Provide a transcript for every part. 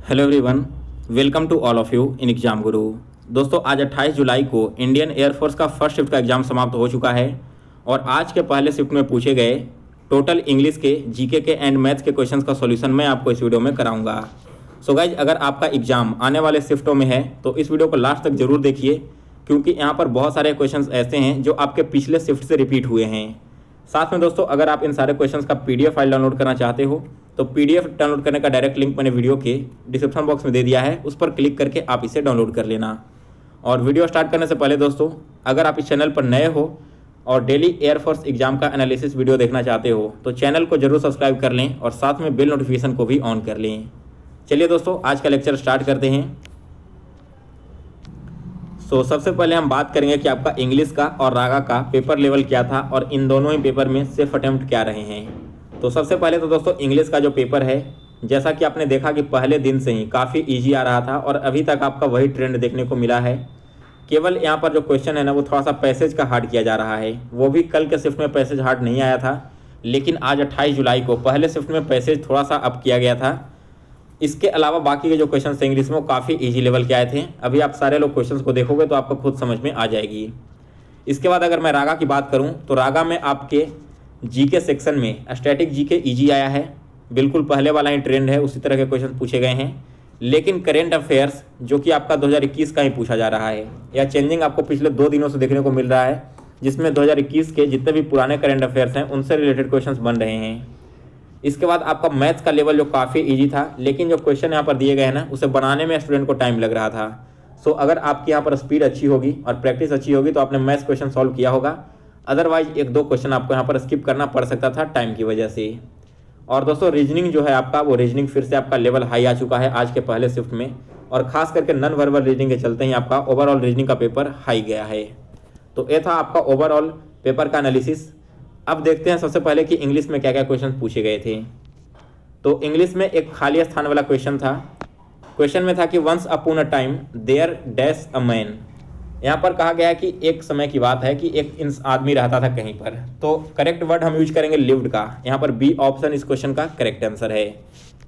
Hello everyone, welcome to all of you in exam Guru. दोस्तों, आज 28 जुलाई को इंडियन एयरफोर्स का फर्स्ट शिफ्ट का एग्ज़ाम समाप्त हो चुका है और आज के पहले शिफ्ट में पूछे गए टोटल इंग्लिश के, जीके के एंड मैथ्स के क्वेश्चंस का सॉल्यूशन मैं आपको इस वीडियो में कराऊंगा। सो गाइज, अगर आपका एग्ज़ाम आने वाले शिफ्टों में है तो इस वीडियो को लास्ट तक जरूर देखिए, क्योंकि यहाँ पर बहुत सारे क्वेश्चंस ऐसे हैं जो आपके पिछले शिफ्ट से रिपीट हुए हैं। साथ में दोस्तों, अगर आप इन सारे क्वेश्चंस का पीडीएफ फाइल डाउनलोड करना चाहते हो तो पीडीएफ डाउनलोड करने का डायरेक्ट लिंक मैंने वीडियो के डिस्क्रिप्शन बॉक्स में दे दिया है, उस पर क्लिक करके आप इसे डाउनलोड कर लेना। और वीडियो स्टार्ट करने से पहले दोस्तों, अगर आप इस चैनल पर नए हो और डेली एयरफोर्स एग्जाम का एनालिसिस वीडियो देखना चाहते हो तो चैनल को जरूर सब्सक्राइब कर लें और साथ में बेल नोटिफिकेशन को भी ऑन कर लें। चलिए दोस्तों, आज का लेक्चर स्टार्ट करते हैं। सबसे पहले हम बात करेंगे कि आपका इंग्लिश का और रागा का पेपर लेवल क्या था और इन दोनों ही पेपर में सेफ अटेम्प्ट क्या रहे हैं। तो सबसे पहले तो दोस्तों, इंग्लिश का जो पेपर है, जैसा कि आपने देखा कि पहले दिन से ही काफ़ी इजी आ रहा था और अभी तक आपका वही ट्रेंड देखने को मिला है। केवल यहाँ पर जो क्वेश्चन है ना, वो थोड़ा सा पैसेज का हार्ड किया जा रहा है। वो भी कल के शिफ्ट में पैसेज हार्ड नहीं आया था, लेकिन आज 28 जुलाई को पहले शिफ्ट में पैसेज थोड़ा सा अप किया गया था। इसके अलावा बाकी के जो क्वेश्चन थे इंग्लिश में, वो काफ़ी इजी लेवल के आए थे। अभी आप सारे लोग क्वेश्चंस को देखोगे तो आपको खुद समझ में आ जाएगी। इसके बाद अगर मैं रागा की बात करूं तो रागा में आपके जीके सेक्शन में स्टैटिक जीके इजी आया है, बिल्कुल पहले वाला ही ट्रेंड है, उसी तरह के क्वेश्चन पूछे गए हैं। लेकिन करेंट अफेयर्स जो कि आपका 2021 का ही पूछा जा रहा है, या चेंजिंग आपको पिछले 2 दिनों से देखने को मिल रहा है, जिसमें 2021 के जितने भी पुराने करेंट अफेयर्स हैं उनसे रिलेटेड क्वेश्चन बन रहे हैं। इसके बाद आपका मैथ्स का लेवल जो काफ़ी इजी था, लेकिन जो क्वेश्चन यहाँ पर दिए गए हैं ना, उसे बनाने में स्टूडेंट को टाइम लग रहा था। अगर आपकी यहाँ पर स्पीड अच्छी होगी और प्रैक्टिस अच्छी होगी तो आपने मैथ्स क्वेश्चन सॉल्व किया होगा। अदरवाइज 1-2 क्वेश्चन आपको यहाँ पर स्किप करना पड़ सकता था टाइम की वजह से। और दोस्तों, रीजनिंग जो है आपका, वो रीजनिंग फिर से आपका लेवल हाई आ चुका है आज के पहले शिफ्ट में, और खास करके नॉन वर्बल रीजनिंग के चलते ही आपका ओवरऑल रीजनिंग का पेपर हाई गया है। तो ये था आपका ओवरऑल पेपर का एनालिसिस। अब देखते हैं सबसे पहले कि इंग्लिश में क्या क्या क्वेश्चन पूछे गए थे। तो इंग्लिश में एक खाली स्थान वाला क्वेश्चन था। क्वेश्चन में था कि once upon a time there dash a man. यहाँ पर कहा गया है कि एक समय की बात है कि एक आदमी रहता था कहीं पर। तो करेक्ट वर्ड हम यूज करेंगे लिव्ड का। यहाँ पर बी ऑप्शन इस क्वेश्चन का करेक्ट आंसर है,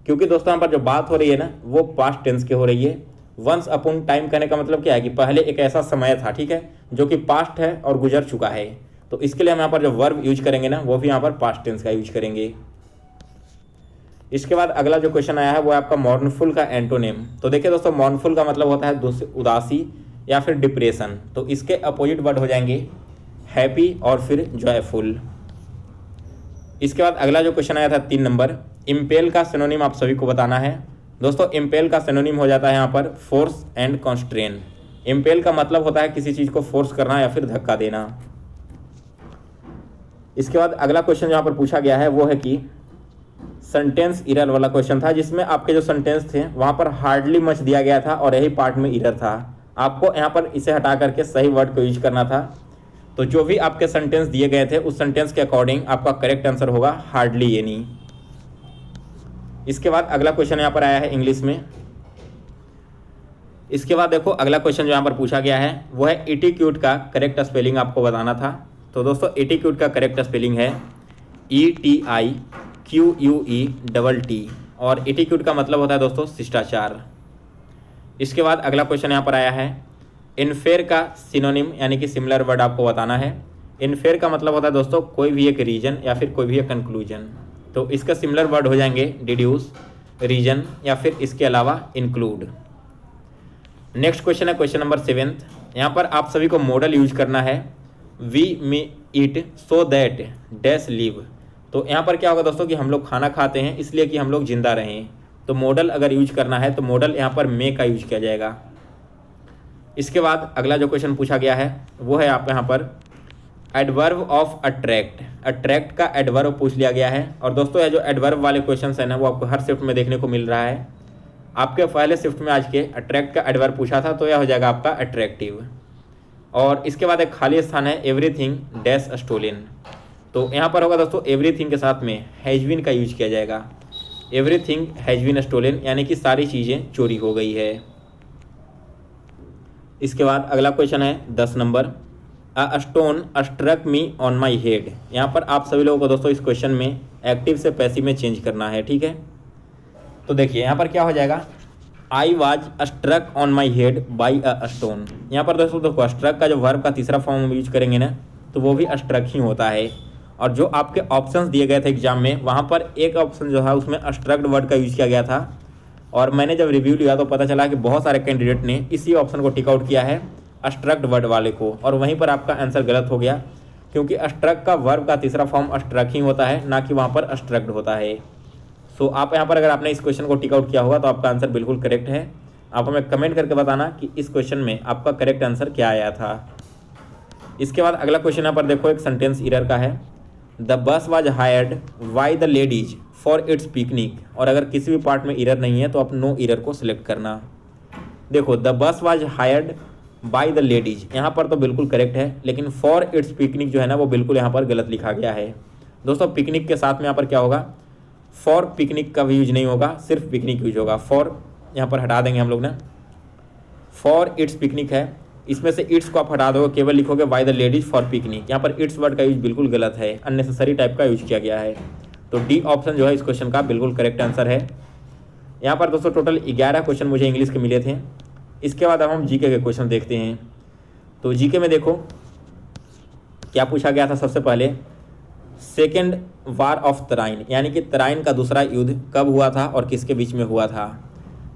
क्योंकि दोस्तों यहाँ पर जो बात हो रही है ना, वो पास्ट टेंस की हो रही है। वंस अपॉन टाइम कहने का मतलब क्या है कि पहले एक ऐसा समय था, ठीक है, जो कि पास्ट है और गुजर चुका है। तो इसके लिए हम यहाँ पर जो वर्ब यूज करेंगे ना, वो भी यहाँ पर पास्ट टेंस का यूज करेंगे। इसके बाद अगला जो क्वेश्चन आया है वो है आपका मॉर्नफुल का एंटोनिम। तो देखिए दोस्तों, मॉर्नफुल का मतलब होता है उदासी या फिर डिप्रेशन। तो इसके अपोजिट वर्ड हो जाएंगे हैप्पी और फिर जॉयफुल। इसके बाद अगला जो क्वेश्चन आया था 3 नंबर, इम्पेल का सिनोनिम आप सभी को बताना है। दोस्तों, इम्पेल का सिनोनिम हो जाता है यहाँ पर फोर्स एंड कॉन्स्ट्रेन। इम्पेल का मतलब होता है किसी चीज़ को फोर्स करना या फिर धक्का देना। इसके बाद अगला क्वेश्चन यहाँ पर पूछा गया है वो है कि सेंटेंस इरर वाला क्वेश्चन था, जिसमें आपके जो सेंटेंस थे वहाँ पर हार्डली मच दिया गया था और यही पार्ट में इरर था। आपको यहाँ पर इसे हटा करके सही वर्ड को यूज करना था। तो जो भी आपके सेंटेंस दिए गए थे उस सेंटेंस के अकॉर्डिंग आपका करेक्ट आंसर होगा हार्डली एनी। इसके बाद अगला क्वेश्चन यहाँ पर आया है इंग्लिश में। इसके बाद देखो, अगला क्वेश्चन जो यहाँ पर पूछा गया है वो है एटीट्यूड का करेक्ट स्पेलिंग आपको बताना था। तो दोस्तों, एटीट्यूड का करेक्ट स्पेलिंग है ETIQUETT और एटीट्यूड का मतलब होता है दोस्तों शिष्टाचार। इसके बाद अगला क्वेश्चन यहाँ पर आया है इनफेयर का सिनोनिम यानी कि सिमिलर वर्ड आपको बताना है। इनफेयर का मतलब होता है दोस्तों कोई भी एक रीजन या फिर कोई भी एक कंक्लूजन। तो इसका सिमिलर वर्ड हो जाएंगे डिड्यूस, रीजन या फिर इसके अलावा इंक्लूड। नेक्स्ट क्वेश्चन है क्वेश्चन नंबर 7। यहाँ पर आप सभी को मॉडल यूज करना है। We may eat so that dash live. तो यहाँ पर क्या होगा दोस्तों कि हम लोग खाना खाते हैं इसलिए कि हम लोग जिंदा रहें। तो मॉडल अगर यूज करना है तो मॉडल यहाँ पर मे का यूज किया जाएगा। इसके बाद अगला जो क्वेश्चन पूछा गया है वो है आप यहाँ पर एडवर्ब ऑफ अट्रैक्ट। अट्रैक्ट का एडवर्ब पूछ लिया गया है। और दोस्तों, यह जो एडवर्ब वाले क्वेश्चन है ना, वो आपको हर शिफ्ट में देखने को मिल रहा है। आपके पहले शिफ्ट में आज के अट्रैक्ट का एडवर्ब पूछा था, तो यह हो जाएगा आपका अट्रैक्टिव। और इसके बाद एक खाली स्थान है एवरीथिंग डैश स्टोलन। तो यहाँ पर होगा दोस्तों एवरीथिंग के साथ में हैज बीन का यूज किया जाएगा। एवरीथिंग हैज बीन स्टोलन यानी कि सारी चीज़ें चोरी हो गई है। इसके बाद अगला क्वेश्चन है 10 नंबर, a stone struck me on my head. यहाँ पर आप सभी लोगों को दोस्तों इस क्वेश्चन में एक्टिव से पैसिव में चेंज करना है, ठीक है। तो देखिए यहाँ पर क्या हो जाएगा, I was struck on my head by a stone. यहाँ पर दोस्तों देखो स्ट्रक का जो वर्ब का तीसरा फॉर्म हम यूज करेंगे ना तो वो भी स्ट्रक ही होता है। और जो आपके ऑप्शंस दिए गए थे एग्जाम में वहाँ पर एक ऑप्शन जो है उसमें स्ट्रक्ड वर्ड का यूज किया गया था। और मैंने जब रिव्यू लिया तो पता चला कि बहुत सारे कैंडिडेट ने इसी ऑप्शन को टिक आउट किया है, स्ट्रक्ड वर्ड वाले को, और वहीं पर आपका आंसर गलत हो गया क्योंकि स्ट्रक का वर्ब का तीसरा फॉर्म स्ट्रक ही होता है, ना कि वहाँ पर स्ट्रक्ड होता है। सो आप यहाँ पर अगर आपने इस क्वेश्चन को टिक आउट किया होगा तो आपका आंसर बिल्कुल करेक्ट है। आप हमें कमेंट करके बताना कि इस क्वेश्चन में आपका करेक्ट आंसर क्या आया था। इसके बाद अगला क्वेश्चन यहाँ पर देखो एक सेंटेंस एरर का है। The bus was hired by the ladies for its picnic. और अगर किसी भी पार्ट में एरर नहीं है तो आप नो एरर को सिलेक्ट करना। देखो the bus was hired by the ladies यहाँ पर तो बिल्कुल करेक्ट है, लेकिन फॉर इट्स पिकनिक जो है ना वो बिल्कुल यहाँ पर गलत लिखा गया है। दोस्तों पिकनिक के साथ में यहाँ पर क्या होगा, फॉर पिकनिक का भी यूज नहीं होगा, सिर्फ पिकनिक यूज होगा। फॉर यहाँ पर हटा देंगे हम लोग ना, फॉर इट्स पिकनिक है, इसमें से इट्स को आप हटा दोगे, केवल लिखोगे by the ladies for picnic. यहाँ पर इट्स वर्ड का यूज बिल्कुल गलत है, अननेसेसरी टाइप का यूज किया गया है। तो डी ऑप्शन जो है इस क्वेश्चन का बिल्कुल करेक्ट आंसर है। यहाँ पर दोस्तों टोटल 11 क्वेश्चन मुझे इंग्लिश के मिले थे। इसके बाद अब हम जीके के क्वेश्चन देखते हैं। तो जीके में देखो क्या पूछा गया था। सबसे पहले सेकेंड वार ऑफ तराइन यानी कि तराइन का दूसरा युद्ध कब हुआ था और किसके बीच में हुआ था।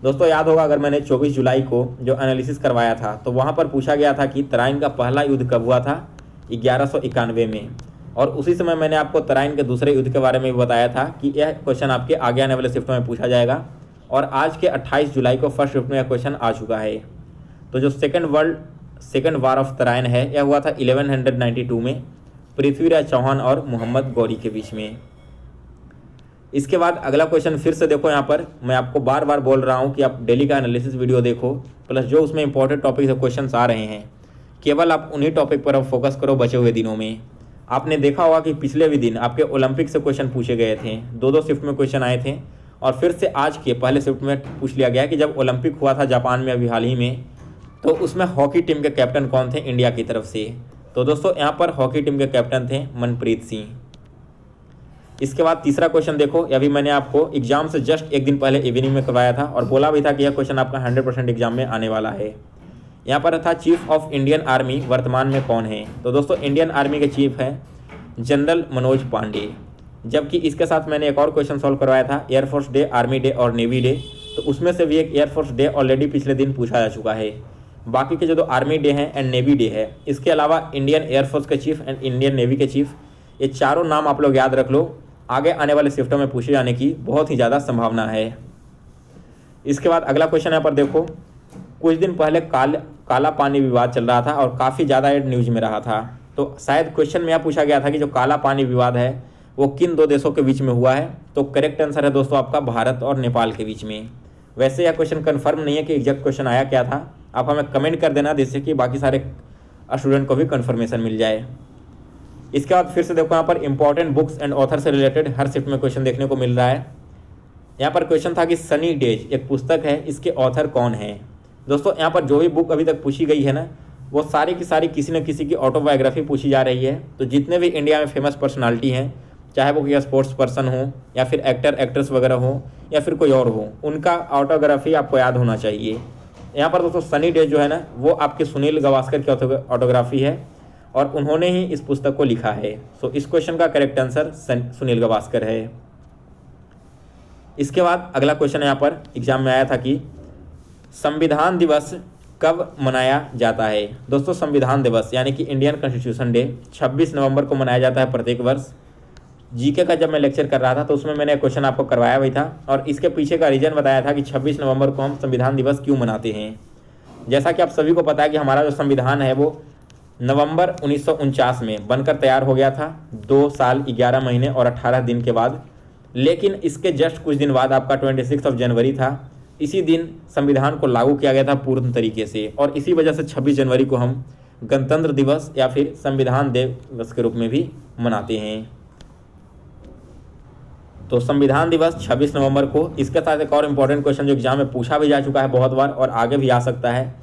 दोस्तों याद होगा अगर मैंने 24 जुलाई को जो एनालिसिस करवाया था तो वहाँ पर पूछा गया था कि तराइन का पहला युद्ध कब हुआ था, 1191 में। और उसी समय मैंने आपको तराइन के दूसरे युद्ध के बारे में भी बताया था कि यह क्वेश्चन आपके आगे आने वाले शिफ्ट में पूछा जाएगा। और आज के 28 जुलाई को फर्स्ट शिफ्ट में यह क्वेश्चन आ चुका है। तो जो सेकेंड वार ऑफ तराइन है यह हुआ था 1192 में पृथ्वीराज चौहान और मोहम्मद गौरी के बीच में। इसके बाद अगला क्वेश्चन फिर से देखो, यहाँ पर मैं आपको बार बार बोल रहा हूँ कि आप डेली का एनालिसिस वीडियो देखो, प्लस जो उसमें इंपॉर्टेंट टॉपिक से क्वेश्चन आ रहे हैं केवल आप उन्हीं टॉपिक पर अब फोकस करो बचे हुए दिनों में। आपने देखा होगा कि पिछले भी दिन आपके ओलंपिक से क्वेश्चन पूछे गए थे, दो शिफ्ट में क्वेश्चन आए थे। और फिर से आज के पहले शिफ्ट में पूछ लिया गया कि जब ओलंपिक हुआ था जापान में अभी हाल ही में, तो उसमें हॉकी टीम के कैप्टन कौन थे इंडिया की तरफ से। तो दोस्तों यहाँ पर हॉकी टीम के कैप्टन थे मनप्रीत सिंह। इसके बाद तीसरा क्वेश्चन देखो, यह भी मैंने आपको एग्जाम से जस्ट एक दिन पहले इवनिंग में करवाया था और बोला भी था कि यह क्वेश्चन आपका 100% एग्जाम में आने वाला है। यहाँ पर था चीफ ऑफ इंडियन आर्मी वर्तमान में कौन है। तो दोस्तों इंडियन आर्मी के चीफ हैं जनरल मनोज पांडे। जबकि इसके साथ मैंने एक और क्वेश्चन सॉल्व करवाया था एयरफोर्स डे, आर्मी डे और नेवी डे, तो उसमें से भी एक एयरफोर्स डे ऑलरेडी पिछले दिन पूछा जा चुका है। बाकी के जो दो आर्मी डे हैं एंड नेवी डे है, इसके अलावा इंडियन एयरफोर्स के चीफ एंड इंडियन नेवी के चीफ, ये चारों नाम आप लोग याद रख लो, आगे आने वाले शिफ्टों में पूछे जाने की बहुत ही ज़्यादा संभावना है। इसके बाद अगला क्वेश्चन यहाँ पर देखो, कुछ दिन पहले काला पानी विवाद चल रहा था और काफ़ी ज़्यादा न्यूज में रहा था। तो शायद क्वेश्चन में यह पूछा गया था कि जो काला पानी विवाद है वो किन दो देशों के बीच में हुआ है। तो करेक्ट आंसर है दोस्तों आपका भारत और नेपाल के बीच में। वैसे यह क्वेश्चन कन्फर्म नहीं है कि एग्जैक्ट क्वेश्चन आया क्या था, आप हमें कमेंट कर देना जिससे कि बाकी सारे स्टूडेंट को भी कन्फर्मेशन मिल जाए। इसके बाद फिर से देखो यहाँ पर इंपॉर्टेंट बुक्स एंड ऑथर से रिलेटेड हर शिफ्ट में क्वेश्चन देखने को मिल रहा है। यहाँ पर क्वेश्चन था कि सनी डेज एक पुस्तक है, इसके ऑथर कौन है। दोस्तों यहाँ पर जो भी बुक अभी तक पूछी गई है ना वो सारी की सारी किसी न किसी की ऑटोबायोग्राफी पूछी जा रही है। तो जितने भी इंडिया में फेमस पर्सनालिटी हैं, चाहे वो कोई स्पोर्ट्स पर्सन हो या फिर एक्टर एक्ट्रेस वगैरह हो या फिर कोई और हो, उनका ऑटोग्राफी आपको याद होना चाहिए। यहाँ पर दोस्तों सनी डे जो है ना वो आपके सुनील गावस्कर की ऑटोग्राफी है और उन्होंने ही इस पुस्तक को लिखा है। सो इस क्वेश्चन का करेक्ट आंसर सुनील गावस्कर है। इसके बाद अगला क्वेश्चन यहाँ पर एग्जाम में आया था कि संविधान दिवस कब मनाया जाता है। दोस्तों संविधान दिवस यानी कि इंडियन कॉन्स्टिट्यूशन डे 26 नवंबर को मनाया जाता है प्रत्येक वर्ष। जीके का जब मैं लेक्चर कर रहा था तो उसमें मैंने क्वेश्चन आपको करवाया भी था और इसके पीछे का रीज़न बताया था कि 26 नवंबर को हम संविधान दिवस क्यों मनाते हैं। जैसा कि आप सभी को पता है कि हमारा जो संविधान है वो नवंबर 1949 में बनकर तैयार हो गया था, 2 साल 11 महीने और 18 दिन के बाद। लेकिन इसके जस्ट कुछ दिन बाद आपका 26 जनवरी था, इसी दिन संविधान को लागू किया गया था पूर्ण तरीके से। और इसी वजह से 26 जनवरी को हम गणतंत्र दिवस या फिर संविधान दिवस के रूप में भी मनाते हैं। तो संविधान दिवस 26 नवंबर को। इसके साथ एक और इम्पोर्टेंट क्वेश्चन जो एग्जाम में पूछा भी जा चुका है बहुत बार और आगे भी आ सकता है,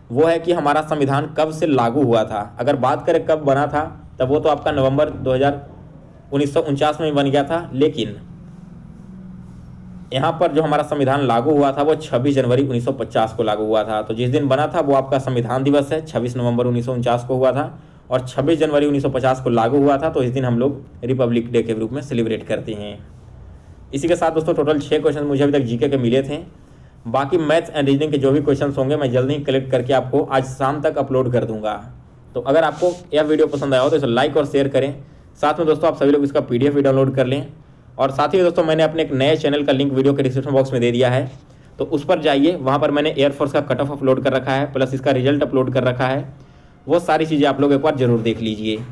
वो है कि हमारा संविधान कब से लागू हुआ था। अगर बात करें कब बना था तब वो तो आपका नवंबर 1949 में बन गया था। लेकिन यहाँ पर जो हमारा संविधान लागू हुआ था वो 26 जनवरी 1950 को लागू हुआ था। तो जिस दिन बना था वो आपका संविधान दिवस है, 26 नवंबर 1949 को हुआ था और 26 जनवरी 1950 को लागू हुआ था। तो इस दिन हम लोग रिपब्लिक डे के रूप में सेलिब्रेट करते हैं। इसी के साथ दोस्तों टोटल 6 क्वेश्चन मुझे अभी तक जीके के मिले थे। बाकी मैथ्स एंड रीजनिंग के जो भी क्वेश्चन होंगे मैं जल्दी ही कलेक्ट करके आपको आज शाम तक अपलोड कर दूंगा। तो अगर आपको यह वीडियो पसंद आया हो तो इसे लाइक और शेयर करें। साथ में दोस्तों आप सभी लोग इसका PDF भी डाउनलोड कर लें। और साथ ही दोस्तों मैंने अपने एक नए चैनल का लिंक वीडियो के डिस्क्रिप्शन बॉक्स में दे दिया है, तो उस पर जाइए। वहाँ पर मैंने एयरफोर्स का कट ऑफ अपलोड कर रखा है, प्लस इसका रिजल्ट अपलोड कर रखा है। वो सारी चीज़ें आप लोग एक बार जरूर देख लीजिए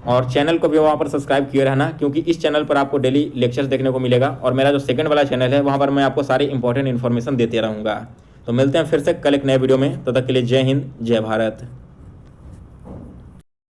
और चैनल को भी वहाँ पर सब्सक्राइब किए रहना, क्योंकि इस चैनल पर आपको डेली लेक्चर्स देखने को मिलेगा। और मेरा जो सेकंड वाला चैनल है वहाँ पर मैं आपको सारी इंपॉर्टेंट इन्फॉर्मेशन देते रहूँगा। तो मिलते हैं फिर से कल एक नए वीडियो में। तब तक के लिए जय हिंद, जय भारत।